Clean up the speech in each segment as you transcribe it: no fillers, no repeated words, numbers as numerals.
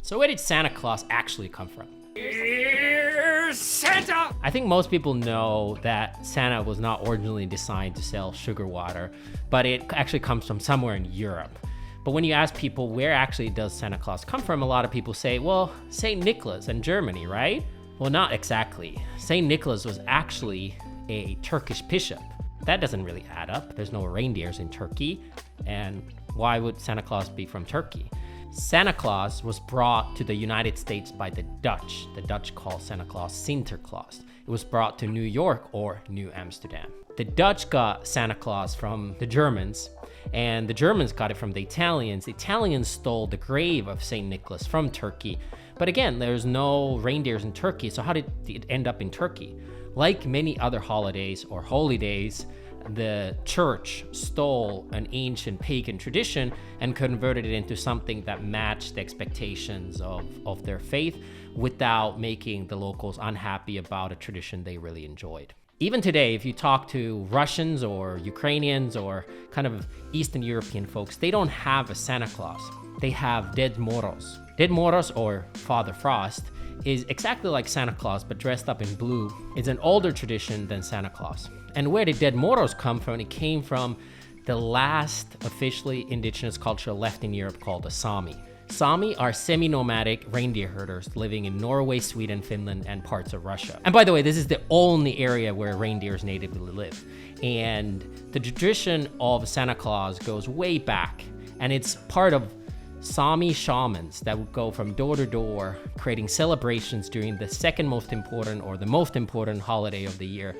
So where did Santa Claus actually come from? Here's Santa! I think most people know that Santa was not originally designed to sell sugar water, but it actually comes from somewhere in Europe. But when you ask people where actually does Santa Claus come from, a lot of people say, well, St. Nicholas in Germany, right? Well, not exactly. St. Nicholas was actually a Turkish bishop. That doesn't really add up. There's no reindeers in Turkey. And why would Santa Claus be from Turkey? Santa Claus was brought to the United States by the Dutch. The Dutch call Santa Claus Sinterklaas. It was brought to New York or New Amsterdam. The Dutch got Santa Claus from the Germans, and the Germans got it from the Italians. The Italians stole the grave of St. Nicholas from Turkey. But again, there's no reindeers in Turkey, so how did it end up in Turkey? Like many other holidays or holy days, the church stole an ancient pagan tradition and converted it into something that matched the expectations of their faith without making the locals unhappy about a tradition they really enjoyed. Even today, if you talk to Russians or Ukrainians or kind of Eastern European folks, they don't have a Santa Claus. They have Dead Moros. Dead Moros, or Father Frost, is exactly like Santa Claus but dressed up in blue. It's an older tradition than Santa Claus. And where did Dead Moros come from? It came from the last officially indigenous culture left in Europe called the Sami. Sami are semi-nomadic reindeer herders living in Norway, Sweden, Finland, and parts of Russia. And by the way, this is the only area where reindeers natively live. And the tradition of Santa Claus goes way back, and it's part of Sami shamans that would go from door to door, creating celebrations during the second most important or the most important holiday of the year,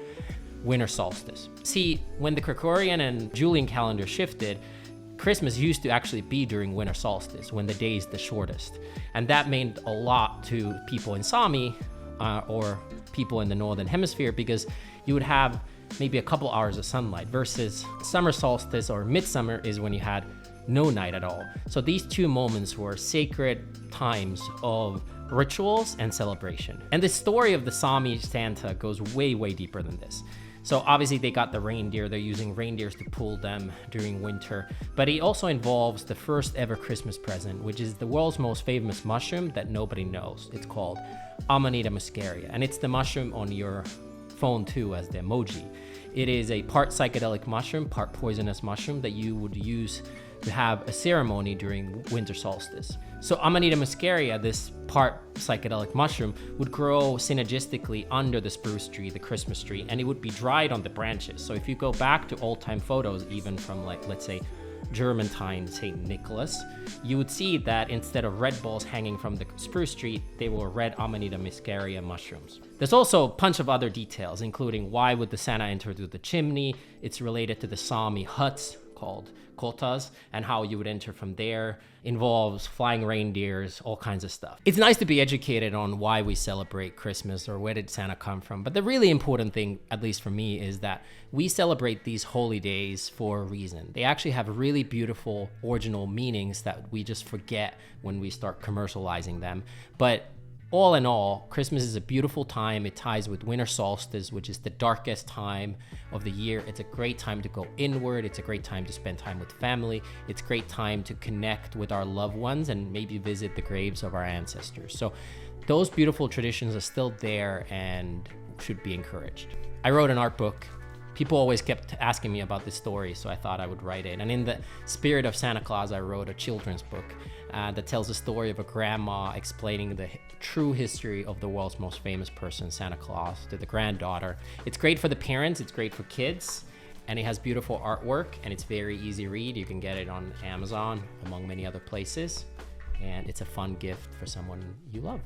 winter solstice. See, when the Gregorian and Julian calendar shifted, Christmas used to actually be during winter solstice, when the day is the shortest. And that meant a lot to people in Sami or people in the northern hemisphere, because you would have maybe a couple hours of sunlight versus summer solstice or midsummer is when you had no night at all. So these two moments were sacred times of rituals and celebration. And the story of the Sami Santa goes way, way deeper than this. So obviously they got the reindeer, they're using reindeers to pull them during winter, but it also involves the first ever Christmas present, which is the world's most famous mushroom that nobody knows. It's called Amanita muscaria, and it's the mushroom on your phone too as the emoji. It is a part psychedelic mushroom, part poisonous mushroom that you would use to have a ceremony during winter solstice. So Amanita muscaria, this part psychedelic mushroom, would grow synergistically under the spruce tree, the Christmas tree, and it would be dried on the branches. So if you go back to old-time photos, even from like, let's say, German time St. Nicholas, you would see that instead of red balls hanging from the spruce tree, they were red Amanita muscaria mushrooms. There's also a bunch of other details, including why would the Santa enter through the chimney? It's related to the Sami huts called kotas, and how you would enter from there. Involves flying reindeers, all kinds of stuff. It's nice to be educated on why we celebrate Christmas or where did Santa come from, but the really important thing, at least for me, is that we celebrate these holy days for a reason. They actually have really beautiful original meanings that we just forget when we start commercializing them. But all in all, Christmas is a beautiful time. It ties with winter solstice, which is the darkest time of the year. It's a great time to go inward. It's a great time to spend time with family. It's a great time to connect with our loved ones and maybe visit the graves of our ancestors. So those beautiful traditions are still there and should be encouraged. I wrote an art book. People always kept asking me about this story, so I thought I would write it. And in the spirit of Santa Claus, I wrote a children's book that tells the story of a grandma explaining the true history of the world's most famous person, Santa Claus, to the granddaughter. It's great for the parents, it's great for kids, and it has beautiful artwork, and it's very easy read. You can get it on Amazon, among many other places, and it's a fun gift for someone you love.